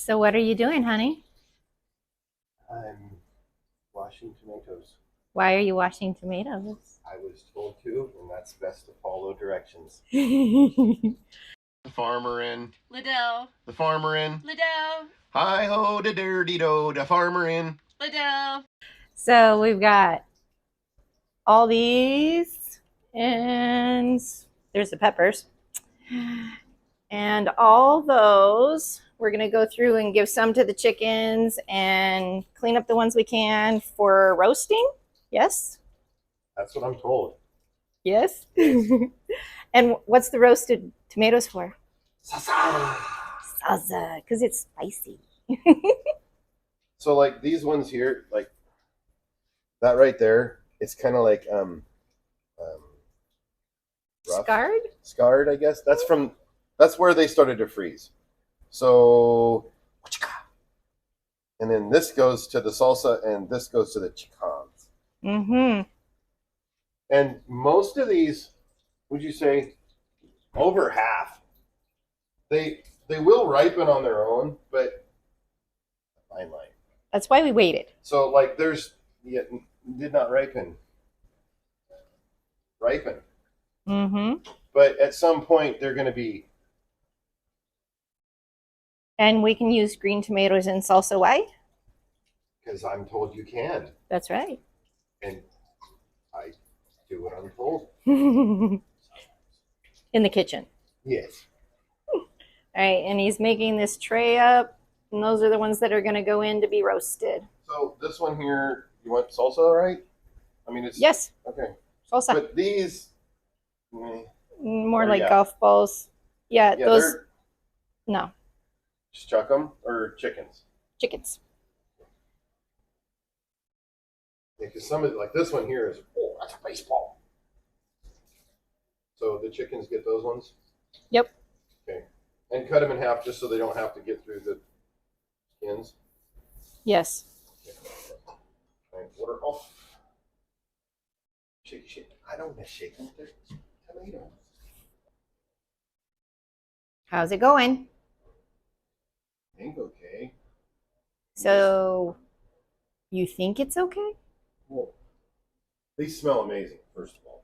So what are you doing, honey? I'm washing tomatoes. Why are you washing tomatoes? I was told to, and that's best to follow directions. The The farmer in. Liddell. The farmer in. Liddell. Hi ho, da dirty do, the farmer in. Liddell. So we've got all these, and there's the peppers. And all those, we're going to go through and give some to the chickens and clean up the ones we can for roasting. Yes? That's what I'm told. Yes? And what's the roasted tomatoes for? Salsa. Salsa, because it's spicy. So like these ones here, like that right there, it's kind of like rough. Scarred, I guess. That's where they started to freeze. So, and then this goes to the salsa, and this goes to the chicans. Mm-hmm. And most of these, would you say, over half, they will ripen on their own, but fine line. That's why we waited. So like there's did not ripen. Mm-hmm. But at some point they're going to be. And we can use green tomatoes in salsa. Why? Because I'm told you can. That's right. And I do what I'm told. In the kitchen. Yes. All right, and he's making this tray up, and those are the ones that are going to go in to be roasted. So this one here, you want salsa, right? I mean, it's yes. Okay. Salsa. But these, more like golf balls. Yeah, those. No. Just chuck them or chickens. Chickens. Yeah, because some of like this one here is that's a baseball. So the chickens get those ones. Yep. Okay, and cut them in half just so they don't have to get through the skins. Yes. Okay. Water off. Shake. I don't want to shake them. They're tomatoes. How's it going? I think okay. So, you think it's okay? Well, they smell amazing, first of all.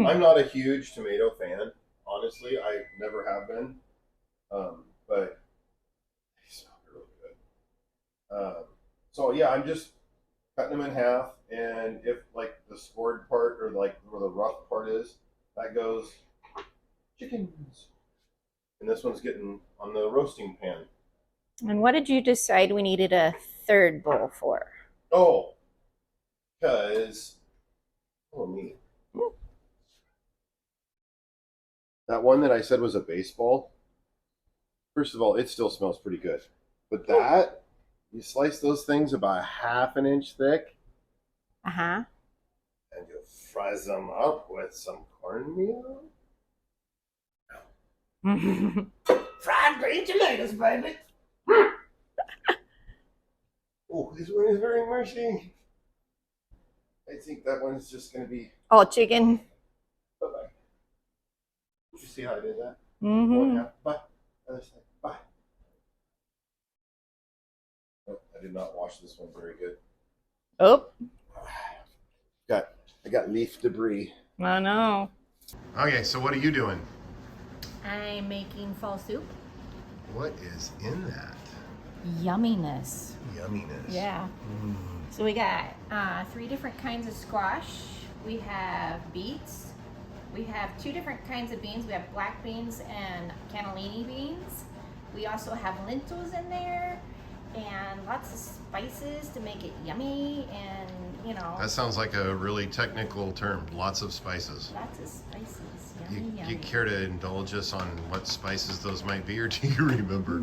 I'm not a huge tomato fan. Honestly, I never have been. But they smell really good. So yeah, I'm just cutting them in half, and if like the scored part or like where the rough part is, that goes chickens. And this one's getting on the roasting pan. And what did you decide we needed a third bowl for? Oh, because me. That one that I said was a baseball. First of all, it still smells pretty good. But that, you slice those things about half an inch thick. Uh-huh. And you fry them up with some cornmeal. Fried green tomatoes, baby. Oh, this one is very mushy. I think that one is just going to be all chicken. Bye-bye. You see how I did that? Mm-hmm. Bye. Other side. Bye. Oh, I did not wash this one very good. Oh. I got leaf debris. I know. Okay, so what are you doing? I'm making fall soup. What is in that? Yumminess. Yeah. So we got 3 different kinds of squash. We have beets. We have 2 different kinds of beans. We have black beans and cannellini beans. We also have lentils in there and lots of spices to make it yummy, and That sounds like a really technical term. Lots of spices. Lots of spices. You care to indulge us on what spices those might be, or do you remember?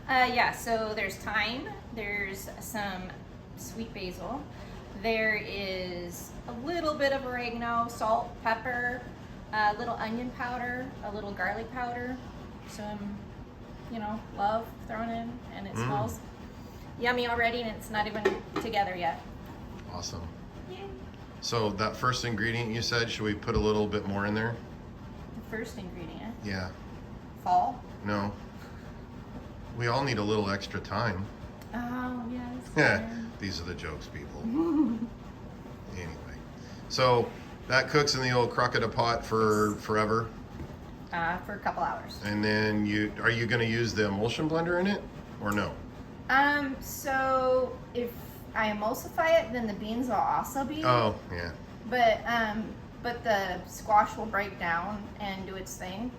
Yeah, so there's thyme, there's some sweet basil, there is a little bit of oregano, salt, pepper, a little onion powder, a little garlic powder, some, love thrown in, and it smells yummy already, and it's not even together yet. Awesome. Yeah. So that first ingredient you said, should we put a little bit more in there? The first ingredient? Yeah. Fall? No. We all need a little extra time. Oh, yes. Yeah, these are the jokes, people. Anyway, so that cooks in the old crocodile pot for forever. For a couple hours. And then are you going to use the emulsion blender in it or no? So if I emulsify it, then the beans will also be. Oh, yeah. But the squash will break down and do its thing.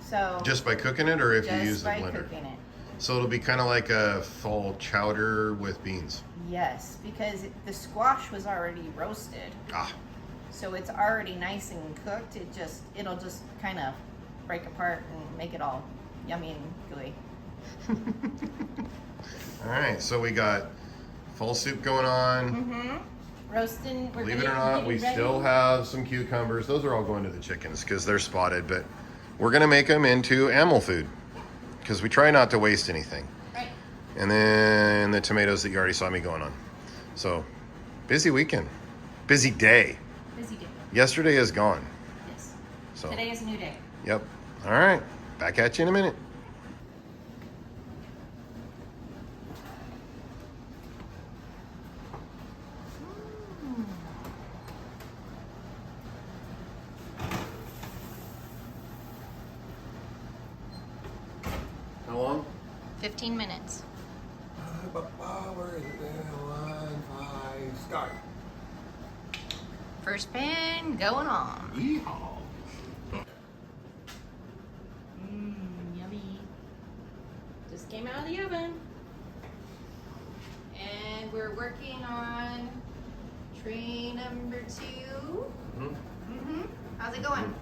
So just by cooking it, or if you just use the by blender? cooking it. So it'll be kind of like a fall chowder with beans. Yes, because the squash was already roasted. Ah. So it's already nice and cooked. It'll just kind of break apart and make it all yummy and gooey. All right, so we got fall soup going on. Mm-hmm. Roasting. Believe it or not, we still have some cucumbers. Those are all going to the chickens because they're spotted, but we're gonna make them into animal food because we try not to waste anything. Right. And then the tomatoes that you already saw me going on. So busy weekend, busy day. Busy day. Yesterday is gone. Yes. So Today is a new day. Yep. All right. Back at you in a minute. How long? 15 minutes. Where is it? 1, 5, start. First pan going on. Yeehaw. Yummy. Just came out of the oven. And we're working on tray number 2. How's it going?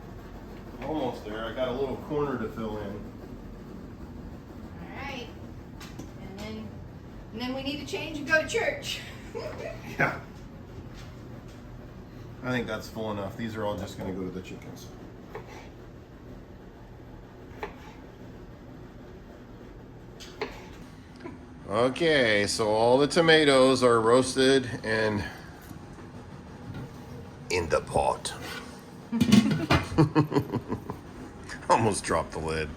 Almost there. I got a little corner to fill in. Alright. And then we need to change and go to church. Yeah. I think that's full enough. These are all just going to go to the chickens. Okay, so all the tomatoes are roasted and in the pot. Almost dropped the lid.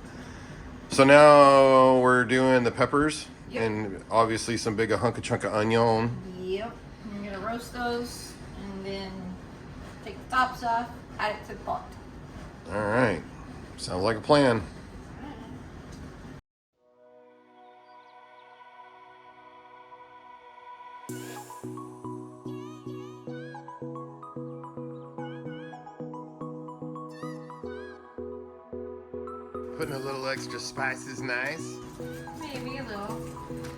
So now we're doing the peppers. Yep. And obviously some big chunk of onion. Yep. I'm gonna roast those and then take the tops off, add it to the pot. All right, sounds like a plan. Putting a little extra spice is nice. Maybe a little.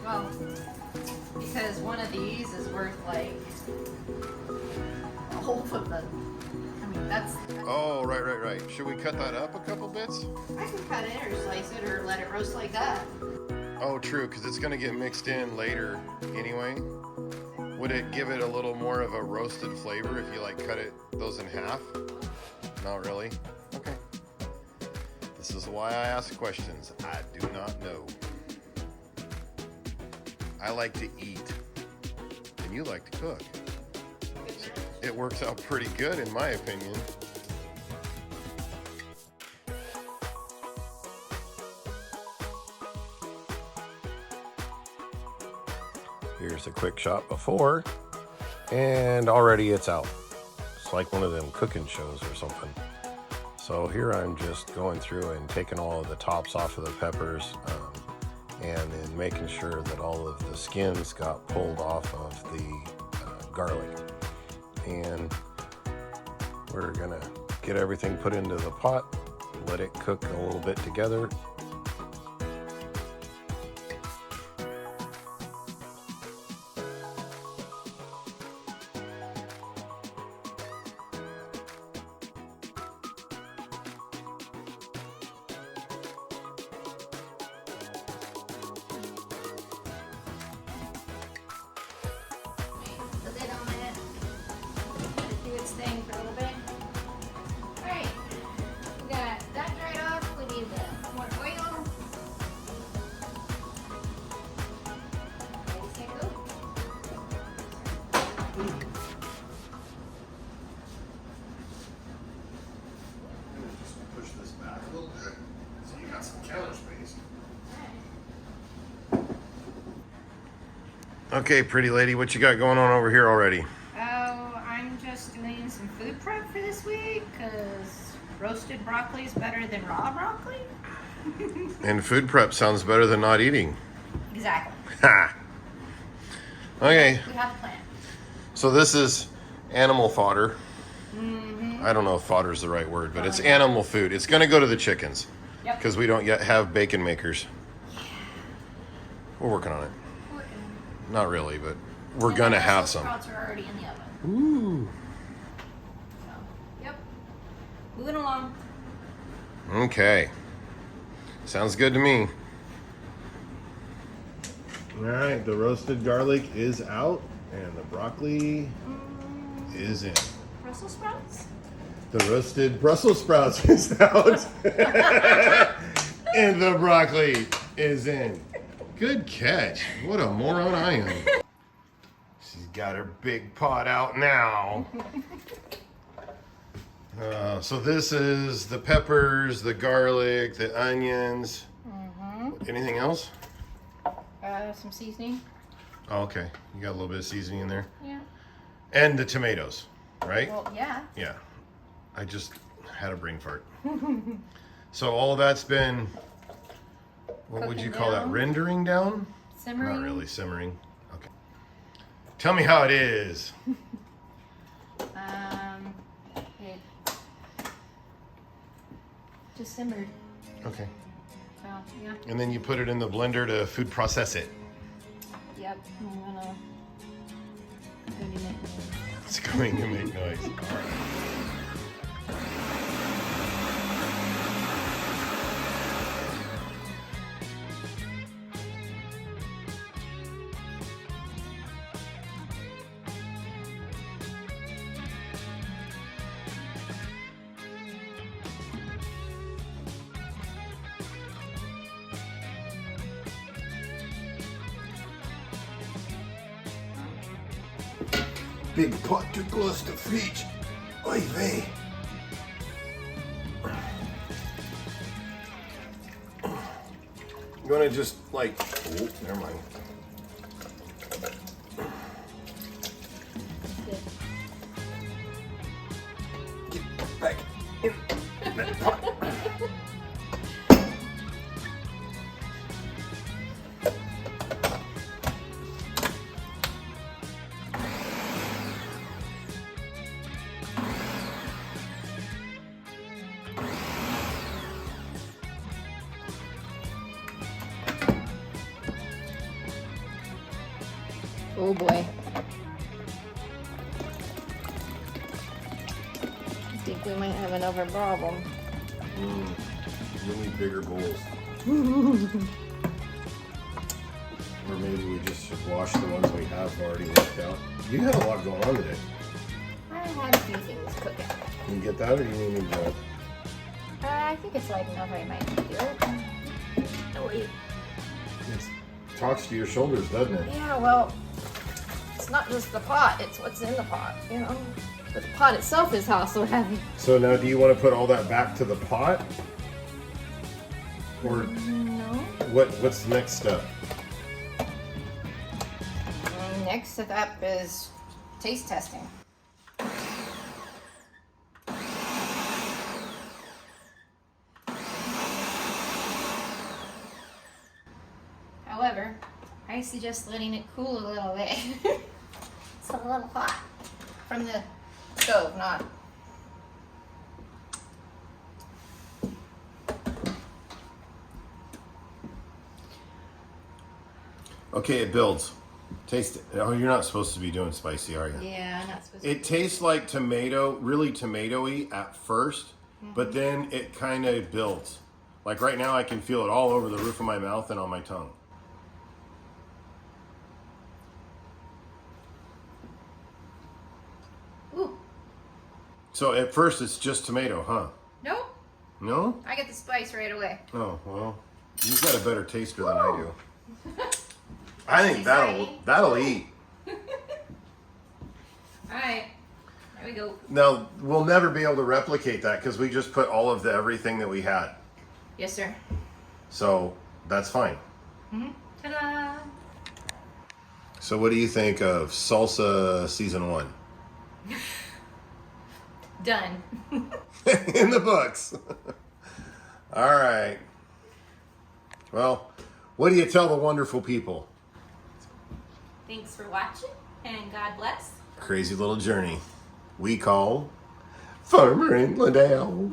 Well, because one of these is worth like a whole of the. I mean, that's. Oh, right. Should we cut that up a couple bits? I can cut it or slice it or let it roast like that. Oh, true, because it's going to get mixed in later anyway. Would it give it a little more of a roasted flavor if you like cut those in half? Not really? Okay. This is why I ask questions. I do not know. I like to eat, and you like to cook. It works out pretty good in my opinion. Here's a quick shot before, and already it's out. It's like one of them cooking shows or something. So here I'm just going through and taking all of the tops off of the peppers, and then making sure that all of the skins got pulled off of the garlic. And we're gonna get everything put into the pot, let it cook a little bit together. The lid on it. Let it do its thing for a little bit. Alright. We got that dried off. We need more oil. Ready, set, go. Just push this back a little bit so you got some counter space. Alright. Okay, pretty lady, what you got going on over here already? Oh, I'm just doing some food prep for this week because roasted broccoli is better than raw broccoli. And food prep sounds better than not eating. Exactly. Ha! Okay, We have a plan. so this is animal fodder. Mm-hmm. I don't know if fodder is the right word, but it's animal food. It's going to go to the chickens Yep. because we don't yet have bacon makers. We're working on it. Not really, but we're going to have some. Sprouts are already in the oven. Ooh. So, yep. Moving along. Okay. Sounds good to me. All right, the roasted garlic is out and the broccoli is in. Brussels sprouts? The roasted Brussels sprouts is out. And the broccoli is in. Good catch. What a moron I am. She's got her big pot out now. So this is the peppers, the garlic, the onions. Anything else? Some seasoning. Oh, okay. You got a little bit of seasoning in there. Yeah. And the tomatoes, right? Well, yeah. Yeah. I just had a brain fart. So all that's been, what would you call that? down. Rendering down? Simmering. Not really simmering. Okay. Tell me how it is. It just simmered. Okay. So, yeah. And then you put it in the blender to food process it. Yep. I'm gonna make noise. It's going to make noise. All right. Big pot too close to fridge. Oy vey. You wanna just like, oh, never mind. Get back in that pot. Oh boy. I think we might have another problem. We need bigger bowls. Or maybe we just should wash the ones we have already worked out. You had a lot going on today. I had a few things cooking. Can you get that or do you need me to? I think it's light enough I might do it. Oh wait. It talks to your shoulders, doesn't it? Yeah, well, it's not just the pot, it's what's in the pot, you know? But the pot itself is also heavy. So now do you want to put all that back to the pot? Or No. what's the next step? Next step is taste testing. However, I suggest letting it cool a little bit. It's a little hot from the stove, not. Okay, it builds. Taste it. Oh, you're not supposed to be doing spicy, are you? Yeah, I'm not supposed to. It tastes like tomato, really tomatoey at first, but then it kind of builds. Like right now I can feel it all over the roof of my mouth and on my tongue. Ooh, So at first it's just tomato, huh? nope. No? I get the spice right away. Oh, well, you've got a better taster than I do. I think She's that'll ready. eat. Alright, there we go. Now, we'll never be able to replicate that because we just put all of the everything that we had. Yes, sir. So that's fine. Ta-da! So what do you think of Salsa Season 1? Done. In the books. All right. Well, what do you tell the wonderful people? Thanks for watching, and God bless. Crazy little journey we call Farmer in Liddell.